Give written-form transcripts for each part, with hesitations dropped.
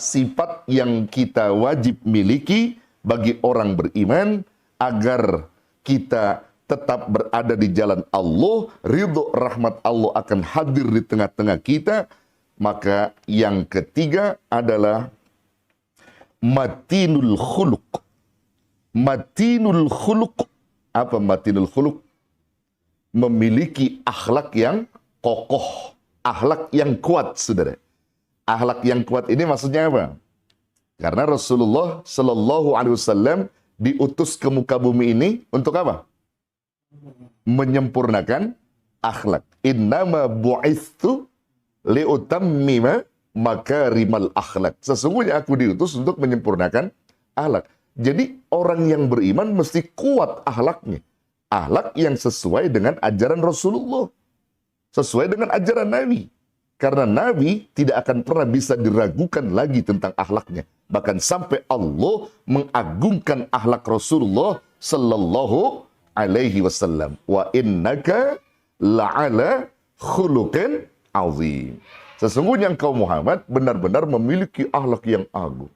sifat yang kita wajib miliki bagi orang beriman agar kita tetap berada di jalan Allah, ridho rahmat Allah akan hadir di tengah-tengah kita. Maka yang ketiga adalah matinul khuluq. Matinul khuluq. Apa matinul khuluq? Memiliki akhlak yang kokoh, akhlak yang kuat, saudara. Akhlak yang kuat ini maksudnya apa? Karena Rasulullah Shallallahu Alaihi Wasallam diutus ke muka bumi ini untuk apa? Menyempurnakan akhlak. Innama bu'ithu liutammima makarimal akhlak. Sesungguhnya aku diutus untuk menyempurnakan akhlak. Jadi orang yang beriman mesti kuat akhlaknya. Akhlak yang sesuai dengan ajaran Rasulullah. Sesuai dengan ajaran Nabi. Karena Nabi tidak akan pernah bisa diragukan lagi tentang akhlaknya. Bahkan sampai Allah mengagungkan akhlak Rasulullah Sallallahu Alaihi Wasallam. Wa innaka la'ala khuluqin azim. Sesungguhnya engkau Muhammad benar-benar memiliki akhlak yang agung.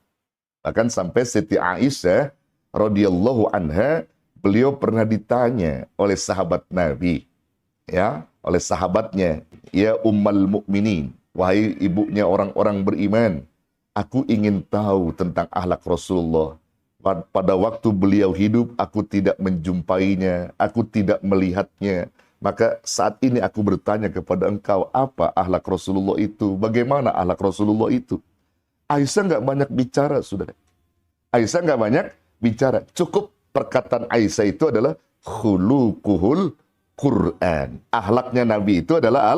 Bahkan sampai Siti Aisyah radhiyallahu anha, beliau pernah ditanya oleh sahabat Nabi, ya, oleh sahabatnya, ya Ummul Mukminin, wahai ibunya orang-orang beriman, aku ingin tahu tentang akhlak Rasulullah. Pada waktu beliau hidup, aku tidak menjumpainya, aku tidak melihatnya. Maka saat ini aku bertanya kepada engkau, apa akhlak Rasulullah itu? Bagaimana akhlak Rasulullah itu? Aisyah nggak banyak bicara, saudara. Aisyah nggak banyak bicara. Cukup perkataan Aisyah itu adalah khuluquhul Quran. Akhlaknya Nabi itu adalah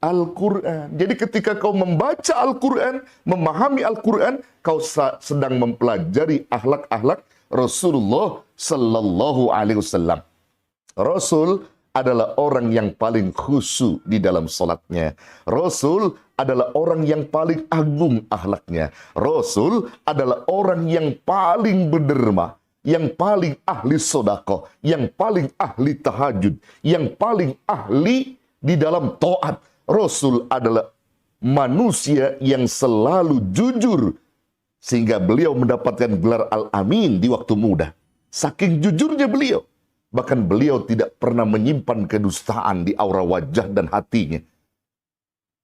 Al-Quran. Jadi ketika kau membaca Al-Quran, memahami Al-Quran, kau sedang mempelajari akhlak-akhlak Rasulullah Sallallahu Alaihi Wasallam. Rasul adalah orang yang paling khusyuk di dalam salatnya. Rasul adalah orang yang paling agung akhlaknya. Rasul adalah orang yang paling berderma, yang paling ahli sedekah, yang paling ahli tahajud, yang paling ahli di dalam taat. Rasul adalah manusia yang selalu jujur, sehingga beliau mendapatkan gelar Al-Amin di waktu muda. Saking jujurnya beliau. Bahkan beliau tidak pernah menyimpan kedustaan di aura wajah dan hatinya.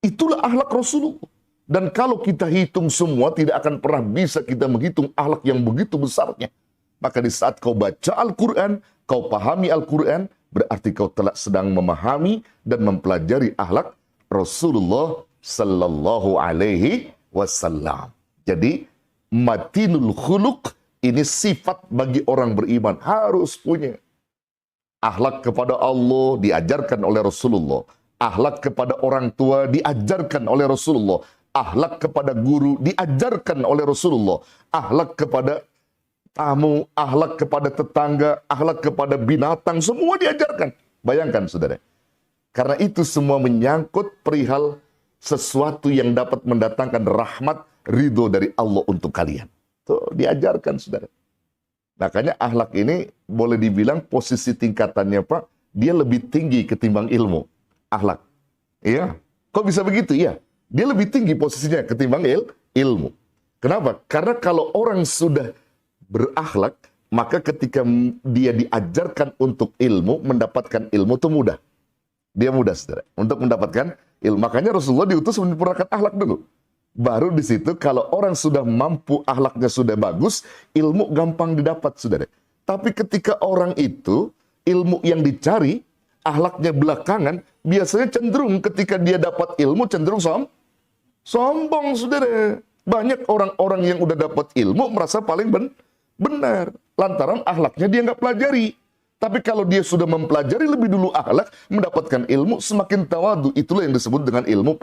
Itulah akhlak Rasulullah. Dan kalau kita hitung semua, tidak akan pernah bisa kita menghitung akhlak yang begitu besarnya. Maka di saat kau baca Al-Quran, kau pahami Al-Quran, berarti kau telah sedang memahami dan mempelajari akhlak Rasulullah Sallallahu Alaihi Wasallam. Jadi, matinul khuluq ini sifat bagi orang beriman harus punya. Akhlak kepada Allah diajarkan oleh Rasulullah. Akhlak kepada orang tua diajarkan oleh Rasulullah. Akhlak kepada guru diajarkan oleh Rasulullah. Akhlak kepada tamu, akhlak kepada tetangga, akhlak kepada binatang, semua diajarkan. Bayangkan, saudara. Karena itu semua menyangkut perihal sesuatu yang dapat mendatangkan rahmat, ridho dari Allah untuk kalian. Tuh, diajarkan, saudara. Makanya akhlak ini boleh dibilang posisi tingkatannya, Pak, dia lebih tinggi ketimbang ilmu. Akhlak. Iya. Kok bisa begitu? Iya. Dia lebih tinggi posisinya ketimbang ilmu. Kenapa? Karena kalau orang sudah berakhlak, maka ketika dia diajarkan untuk ilmu, mendapatkan ilmu itu mudah. Dia mudah, saudara, untuk mendapatkan ilmu. Makanya Rasulullah diutus menyempurnakan akhlak dulu. Baru di situ kalau orang sudah mampu, akhlaknya sudah bagus, ilmu gampang didapat, saudara. Tapi ketika orang itu, ilmu yang dicari, akhlaknya belakangan, biasanya cenderung ketika dia dapat ilmu, cenderung sombong, saudara. Banyak orang-orang yang udah dapat ilmu, merasa paling benar. Lantaran akhlaknya dia nggak pelajari. Tapi kalau dia sudah mempelajari lebih dulu akhlak, mendapatkan ilmu, semakin tawadu. Itulah yang disebut dengan ilmu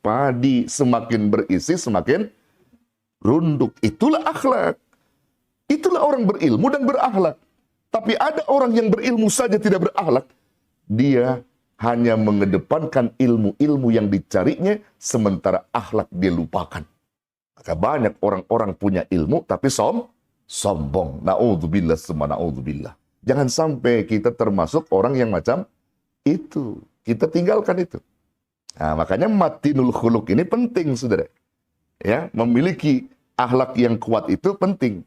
padi. Semakin berisi, semakin runduk. Itulah akhlak. Itulah orang berilmu dan berakhlak. Tapi ada orang yang berilmu saja tidak berakhlak. Dia hanya mengedepankan ilmu-ilmu yang dicarinya, sementara akhlak dia lupakan. Maka banyak orang-orang punya ilmu, tapi sombong. Na'udzubillah summa na'udzubillah. Jangan sampai kita termasuk orang yang macam itu. Kita tinggalkan itu. Nah, makanya matinul khuluq ini penting, saudara. Ya, memiliki Akhlak yang kuat itu penting.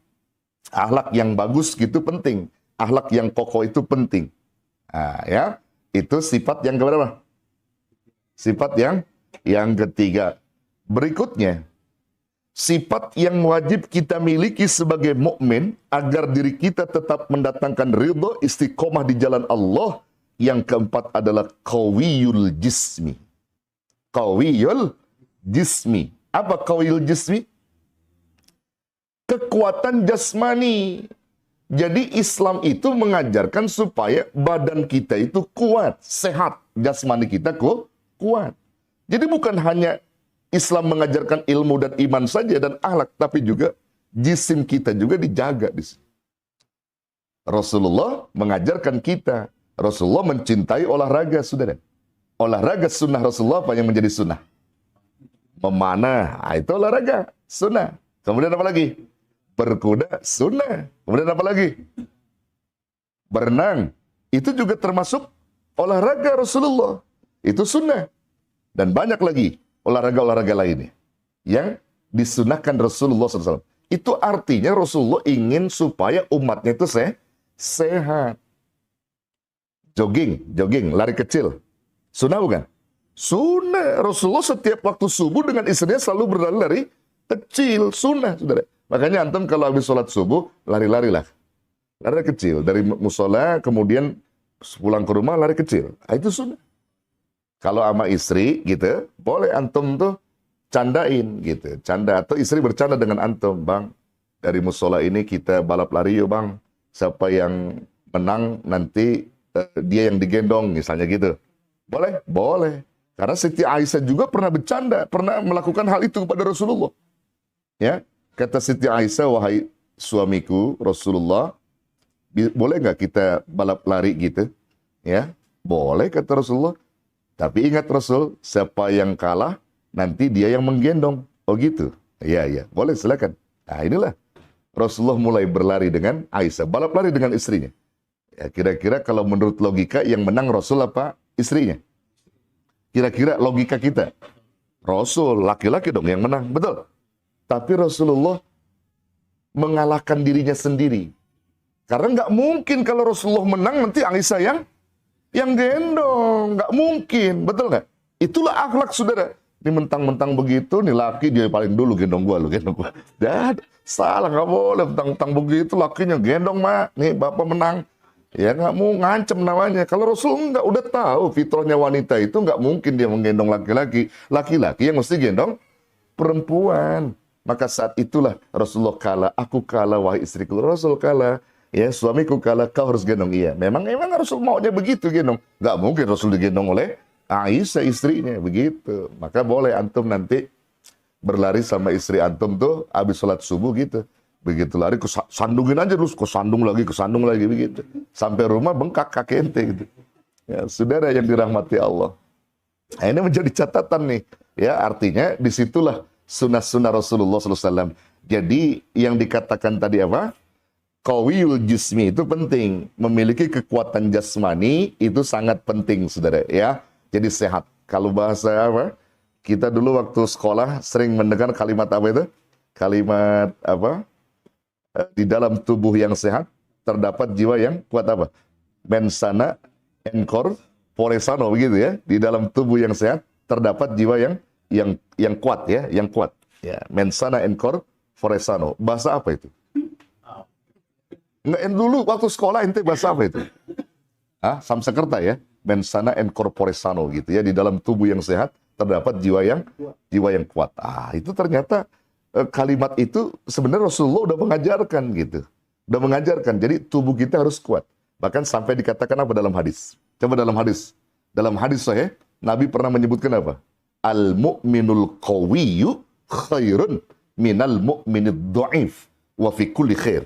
Akhlak yang bagus gitu penting. Akhlak yang kokoh itu penting. Nah, ya, itu sifat yang keberapa? Sifat yang ketiga. Berikutnya, sifat yang wajib kita miliki sebagai mukmin agar diri kita tetap mendatangkan ridho, istiqomah di jalan Allah. Yang keempat adalah qawiyul jismi. Qawiyul jismi. Apa qawiyul jismi? Kekuatan jasmani. Jadi Islam itu mengajarkan supaya badan kita itu kuat, sehat. Jasmani kita kuat. Jadi bukan hanya Islam mengajarkan ilmu dan iman saja dan akhlak, tapi juga jisim kita juga dijaga di sini. Rasulullah mengajarkan kita. Rasulullah mencintai olahraga, saudara. Olahraga sunnah Rasulullah apa yang menjadi sunnah? Memanah, itu olahraga sunnah. Kemudian apa lagi? Berkuda sunnah. Kemudian apa lagi? Berenang. Itu juga termasuk olahraga Rasulullah. Itu sunnah. Dan banyak lagi olahraga-olahraga lainnya yang disunahkan Rasulullah SAW. Itu artinya Rasulullah ingin supaya umatnya itu sehat. Jogging, lari kecil. Sunnah bukan? Sunnah. Rasulullah setiap waktu subuh dengan istrinya selalu berlari kecil. Sunnah, saudara. Makanya antum kalau habis sholat subuh, lari-larilah. Lari kecil. Dari musola, kemudian pulang ke rumah, lari kecil. Nah, itu sunnah. Kalau sama istri, gitu, boleh antum tuh candain, gitu. Canda, atau istri bercanda dengan antum. Bang, dari musola ini kita balap lari yuk, Bang. Siapa yang menang, nanti dia yang digendong, misalnya gitu. Boleh? Boleh. Karena Siti Aisyah juga pernah bercanda, pernah melakukan hal itu kepada Rasulullah. Ya. Kata Siti Aisyah, wahai suamiku Rasulullah, boleh nggak kita balap lari gitu? Ya, boleh kata Rasulullah. Tapi ingat Rasul, siapa yang kalah, nanti dia yang menggendong. Oh gitu? Iya, boleh silakan. Nah inilah, Rasulullah mulai berlari dengan Aisyah, balap lari dengan istrinya. Ya, kira-kira kalau menurut logika yang menang Rasul apa istrinya? Kira-kira logika kita, Rasul, laki-laki dong yang menang, betul? Tapi Rasulullah mengalahkan dirinya sendiri. Karena nggak mungkin kalau Rasulullah menang nanti Aisyah yang gendong. Nggak mungkin, betul nggak? Itulah akhlak saudara. Ini mentang-mentang begitu, nih laki dia paling dulu gendong gua. Dan salah, nggak boleh mentang-mentang begitu, lakinya gendong mak. Nih bapak menang. Ya nggak mau ngancem namanya. Kalau Rasul nggak udah tahu fitrahnya wanita itu nggak mungkin dia menggendong laki-laki. Laki-laki yang mesti gendong perempuan. Maka saat itulah Rasulullah kalah, aku kalah, wahai istriku. Rasul kalah, ya suamiku kalah, kau harus gendong. Iya, memang Rasul maunya begitu gendong. Gak mungkin Rasul digendong oleh Aisyah istrinya, begitu. Maka boleh antum nanti berlari sama istri antum tuh, habis sholat subuh gitu. Begitu lari, sandungin aja terus, kesandung lagi, begitu. Sampai rumah bengkak kaki ente gitu. Ya, saudara yang dirahmati Allah. Nah, ini menjadi catatan nih. Ya, artinya disitulah sunnah-sunnah Rasulullah SAW. Jadi yang dikatakan tadi apa? Qawiyul jismi itu penting. Memiliki kekuatan jasmani itu sangat penting, saudara. Ya, jadi sehat. Kalau bahasa apa? Kita dulu waktu sekolah sering mendengar kalimat apa itu? Kalimat apa? Di dalam tubuh yang sehat terdapat jiwa yang kuat apa? Mensana enkor poresano, begitu ya. Di dalam tubuh yang sehat terdapat jiwa yang kuat ya, yang kuat. Ya, mensana enkor foresano. Bahasa apa itu? Nggak, dulu waktu sekolah ente bahasa apa itu? Samsakerta ya. Mensana enkor foresano gitu ya. Di dalam tubuh yang sehat terdapat jiwa yang kuat. Itu ternyata kalimat itu sebenarnya Rasulullah udah mengajarkan gitu. Udah mengajarkan. Jadi tubuh kita harus kuat. Bahkan sampai dikatakan apa dalam hadis? Coba dalam hadis. Dalam hadis sahih, Nabi pernah menyebutkan apa? Al-mu'minul qawiyyu khairun minal mu'minid dha'if wa fi kulli khair.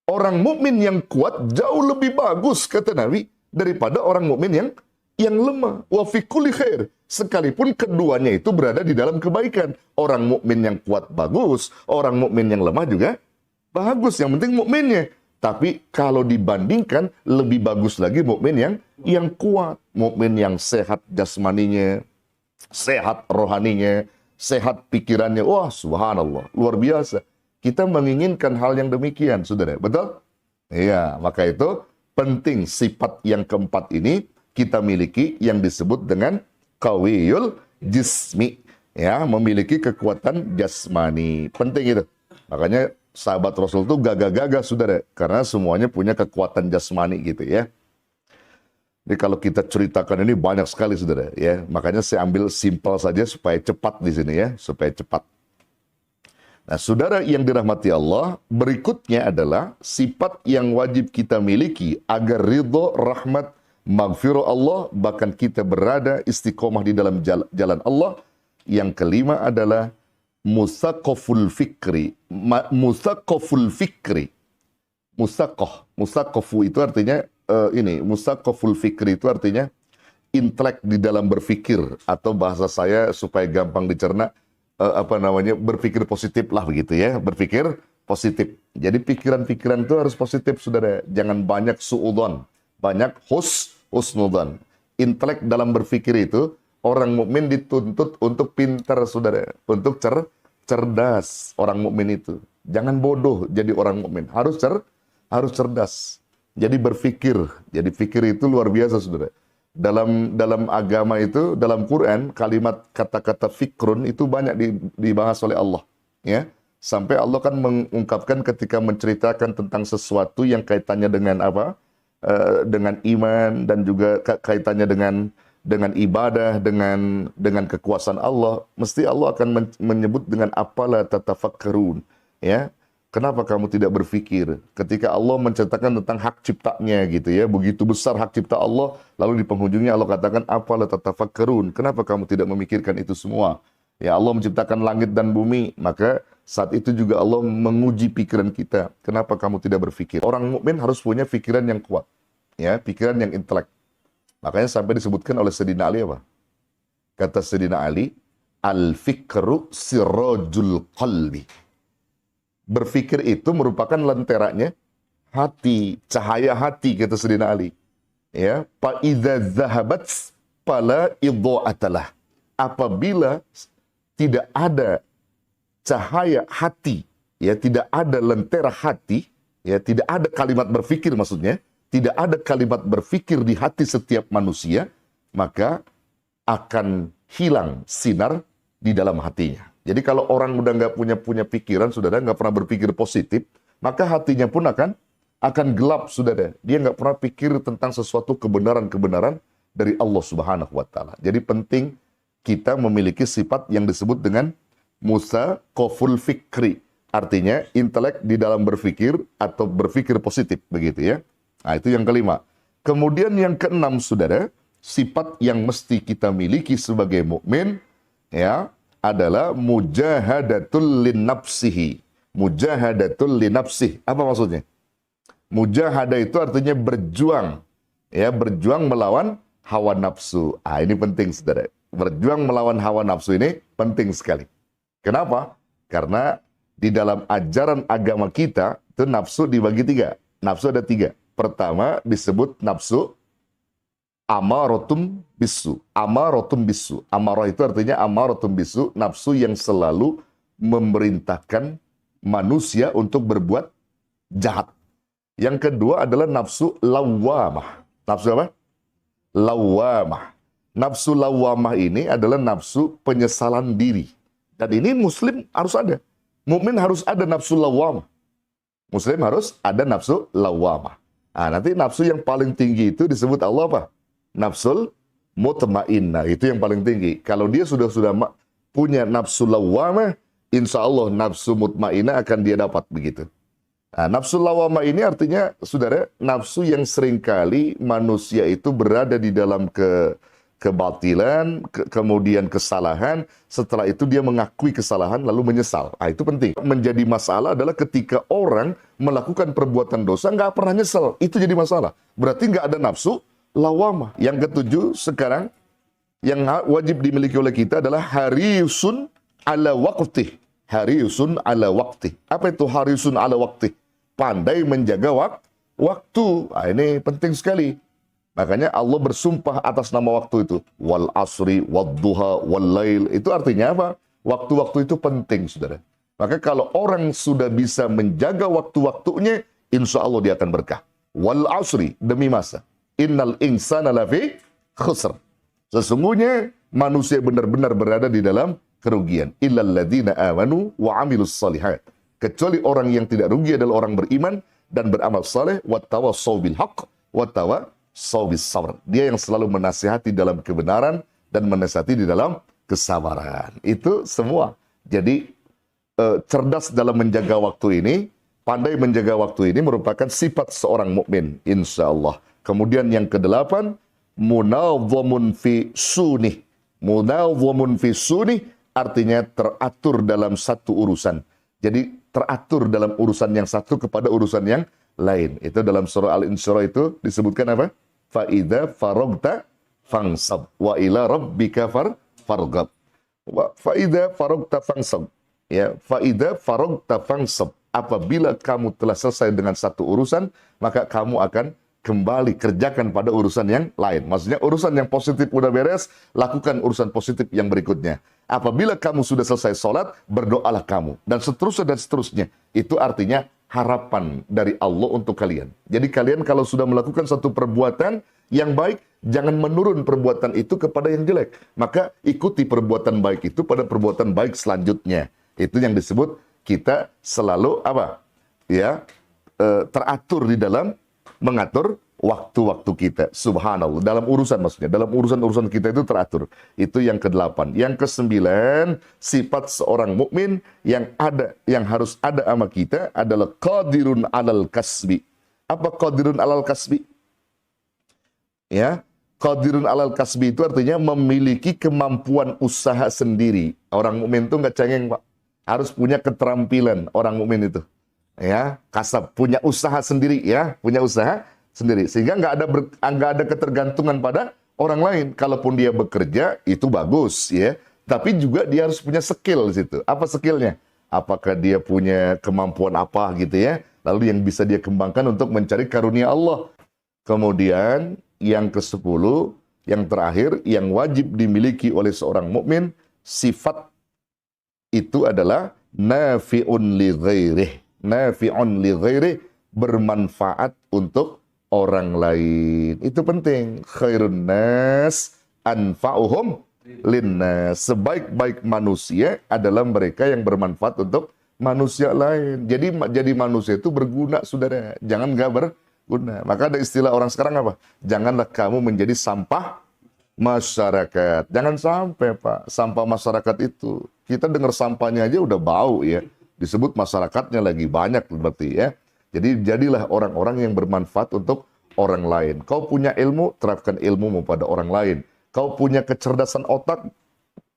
Orang mukmin yang kuat jauh lebih bagus kata Nabi daripada orang mukmin yang lemah. Wa fi kulli khair. Sekalipun keduanya itu berada di dalam kebaikan. Orang mukmin yang kuat bagus, orang mukmin yang lemah juga bagus. Yang penting mukminnya. Tapi kalau dibandingkan lebih bagus lagi mukmin yang kuat, mukmin yang sehat jasmaninya, sehat rohaninya, sehat pikirannya. Wah, subhanallah, luar biasa. Kita menginginkan hal yang demikian, saudara. Betul? Iya, maka itu penting sifat yang keempat ini kita miliki yang disebut dengan qawiyul jismi. Ya, memiliki kekuatan jasmani. Penting itu. Makanya sahabat Rasul itu gagah-gagah, saudara. Karena semuanya punya kekuatan jasmani gitu ya. Jadi kalau kita ceritakan ini banyak sekali, saudara. Ya, makanya saya ambil simpel saja supaya cepat di sini ya, supaya cepat. Nah, saudara yang dirahmati Allah, berikutnya adalah sifat yang wajib kita miliki agar ridho, rahmat, maghfirah Allah, bahkan kita berada istiqomah di dalam jalan Allah. Yang kelima adalah musaqaful fikri. Musaqaful fikri. Musaqafu itu artinya musaqaful fikri itu artinya intelek di dalam berpikir, atau bahasa saya supaya gampang dicerna, berpikir positif lah begitu ya, berpikir positif. Jadi pikiran-pikiran itu harus positif, saudara. Jangan banyak suudzon, banyak husnudzon. Intelek dalam berpikir itu, orang mukmin dituntut untuk pintar, saudara, untuk cerdas. Orang mukmin itu jangan bodoh, jadi orang mukmin harus cerdas. Jadi berpikir, jadi fikir itu luar biasa, saudara. Dalam agama itu, dalam Quran, kalimat kata-kata fikrun itu banyak dibahas oleh Allah. Ya, sampai Allah kan mengungkapkan ketika menceritakan tentang sesuatu yang kaitannya dengan apa? Dengan iman, dan juga kaitannya dengan ibadah, dengan kekuasaan Allah. Mesti Allah akan menyebut dengan apalah tatafakkarun. Ya, kenapa kamu tidak berpikir? Ketika Allah menceritakan tentang hak ciptanya gitu ya, begitu besar hak cipta Allah, lalu di penghujungnya Allah katakan apalah tatafakkarun. Kenapa kamu tidak memikirkan itu semua? Ya, Allah menciptakan langit dan bumi, maka saat itu juga Allah menguji pikiran kita. Kenapa kamu tidak berpikir? Orang mukmin harus punya pikiran yang kuat, ya, pikiran yang intelek. Makanya sampai disebutkan oleh Sayyidina Ali apa? Kata Sayyidina Ali, al-fikru sirajul qalbi. Berpikir itu merupakan lenteranya hati, cahaya hati, kata Sayyidina Ali. Ya, fa idza zahabat fala idha'atalah. Apabila tidak ada cahaya hati, ya, tidak ada lentera hati, ya, tidak ada kalimat berpikir, maksudnya tidak ada kalimat berpikir di hati setiap manusia, maka akan hilang sinar di dalam hatinya. Jadi kalau orang udah nggak punya pikiran, saudara, nggak pernah berpikir positif, maka hatinya pun akan gelap, saudara. Dia nggak pernah pikir tentang sesuatu kebenaran-kebenaran dari Allah Subhanahu wa Ta'ala. Jadi penting kita memiliki sifat yang disebut dengan musaqaful fikri. Artinya intelek di dalam berpikir atau berpikir positif, begitu ya. Nah, itu yang kelima. Kemudian yang keenam, saudara, sifat yang mesti kita miliki sebagai mukmin, ya, adalah mujahadatul linnafsihi. Mujahadatul linnafsih. Apa maksudnya? Mujahadah itu artinya berjuang. Ya, berjuang melawan hawa nafsu. Ah, ini penting, saudara. Berjuang melawan hawa nafsu ini penting sekali. Kenapa? Karena di dalam ajaran agama kita, itu nafsu dibagi tiga. Nafsu ada tiga. Pertama disebut nafsu amarotum bisu. Amarotum bisu. Amarah itu artinya amarotum bisu, nafsu yang selalu memerintahkan manusia untuk berbuat jahat. Yang kedua adalah nafsu lawamah. Nafsu apa? Lawamah. Nafsu lawamah ini adalah nafsu penyesalan diri. Dan ini muslim harus ada. Mukmin harus ada nafsu lawamah. Muslim harus ada nafsu lawamah. Nah, nanti nafsu yang paling tinggi itu disebut Allah apa? Nafsul mutmainnah, itu yang paling tinggi. Kalau dia sudah punya nafsu lawamah, insya Allah nafsu mutmainnah akan dia dapat begitu. Nah, nafsu lawamah ini artinya, saudara, nafsu yang seringkali manusia itu berada di dalam kebatilan, kemudian kesalahan, setelah itu dia mengakui kesalahan lalu menyesal. Ah, itu penting. Menjadi masalah adalah ketika orang melakukan perbuatan dosa nggak pernah nyesel. Itu jadi masalah. Berarti nggak ada nafsu lawamah. Yang ketujuh sekarang yang wajib dimiliki oleh kita adalah hariusun ala waqtih. Hariusun ala waqtih. Apa itu hariusun ala waqtih? Pandai menjaga waktu. Ah, ini penting sekali. Makanya Allah bersumpah atas nama waktu itu. Wal asri, wad duha, wal lail. Itu artinya apa? Waktu-waktu itu penting, saudara. Maka kalau orang sudah bisa menjaga waktu-waktunya, insya Allah dia akan berkah. Wal asri, demi masa. Innal insana lafi khusr. Sesungguhnya manusia benar-benar berada di dalam kerugian. Illal ladzina amanu wa amilus salihat. Kecuali orang yang tidak rugi adalah orang beriman dan beramal saleh, wattawassaw bil haqq, wattawassaw bis sabr. Dia yang selalu menasihati dalam kebenaran dan menasihati di dalam kesabaran. Itu semua. Jadi cerdas dalam menjaga waktu ini, pandai menjaga waktu ini merupakan sifat seorang mukmin, insya Allah. Kemudian yang kedelapan, munadhamun fi sunih. Munadhamun fi sunih artinya teratur dalam satu urusan. Jadi teratur dalam urusan yang satu kepada urusan yang lain. Itu dalam surah Al-Insyirah itu disebutkan apa? Fa idza faragta fansab wa ila rabbika farghab. Fa idza faragta fansab. Ya, faida faragta fansab. Apabila kamu telah selesai dengan satu urusan, maka kamu akan kembali kerjakan pada urusan yang lain. Maksudnya urusan yang positif udah beres, lakukan urusan positif yang berikutnya. Apabila kamu sudah selesai sholat, berdoalah kamu. Dan seterusnya dan seterusnya. Itu artinya harapan dari Allah untuk kalian. Jadi kalian kalau sudah melakukan satu perbuatan yang baik, jangan menurun perbuatan itu kepada yang jelek. Maka ikuti perbuatan baik itu pada perbuatan baik selanjutnya. Itu yang disebut kita selalu apa? Ya, teratur di dalam mengatur waktu-waktu kita. Subhanallah. Dalam urusan maksudnya, dalam urusan-urusan kita itu teratur. Itu yang ke-8. Yang ke-9, sifat seorang mukmin yang harus ada sama kita adalah qadirun alal kasbi. Apa qadirun alal kasbi? Ya, qadirun alal kasbi itu artinya memiliki kemampuan usaha sendiri. Orang mukmin itu nggak cengeng, Pak. Harus punya keterampilan orang mukmin itu. Ya, kasab, punya usaha sendiri ya, punya usaha sendiri. Sehingga nggak ada ketergantungan pada orang lain. Kalaupun dia bekerja itu bagus ya, tapi juga dia harus punya skill di situ. Apa skillnya? Apakah dia punya kemampuan apa gitu ya? Lalu yang bisa dia kembangkan untuk mencari karunia Allah. Kemudian yang ke-10, yang terakhir, yang wajib dimiliki oleh seorang mukmin, sifat itu adalah nafi'un li ghairih. Nafi'un li ghairih, bermanfaat untuk orang lain. Itu penting. Khairun nas anfa'uhum linnas. Sebaik-baik manusia adalah mereka yang bermanfaat untuk manusia lain. Jadi manusia itu berguna, saudara. Jangan nggak berguna. Maka ada istilah orang sekarang apa? Janganlah kamu menjadi sampah masyarakat. Jangan sampai, Pak, sampah masyarakat itu. Kita dengar sampahnya aja udah bau ya. Disebut masyarakatnya lagi banyak berarti ya. Jadi jadilah orang-orang yang bermanfaat untuk orang lain. Kau punya ilmu, terapkan ilmumu pada orang lain. Kau punya kecerdasan otak,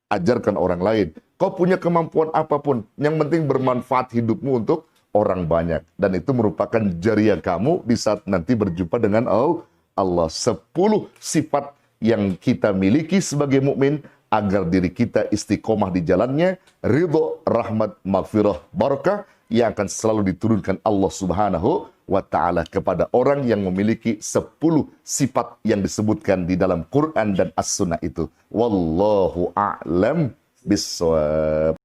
ajarkan orang lain. Kau punya kemampuan apapun, yang penting bermanfaat hidupmu untuk orang banyak. Dan itu merupakan jariah kamu di saat nanti berjumpa dengan Allah. 10 sifat yang kita miliki sebagai mukmin agar diri kita istiqomah di jalannya, ridho, rahmat, maghfirah, barakah yang akan selalu diturunkan Allah Subhanahu wa ta'ala kepada orang yang memiliki 10 sifat yang disebutkan di dalam Quran dan As-Sunnah itu. Wallahu a'lam bissawab.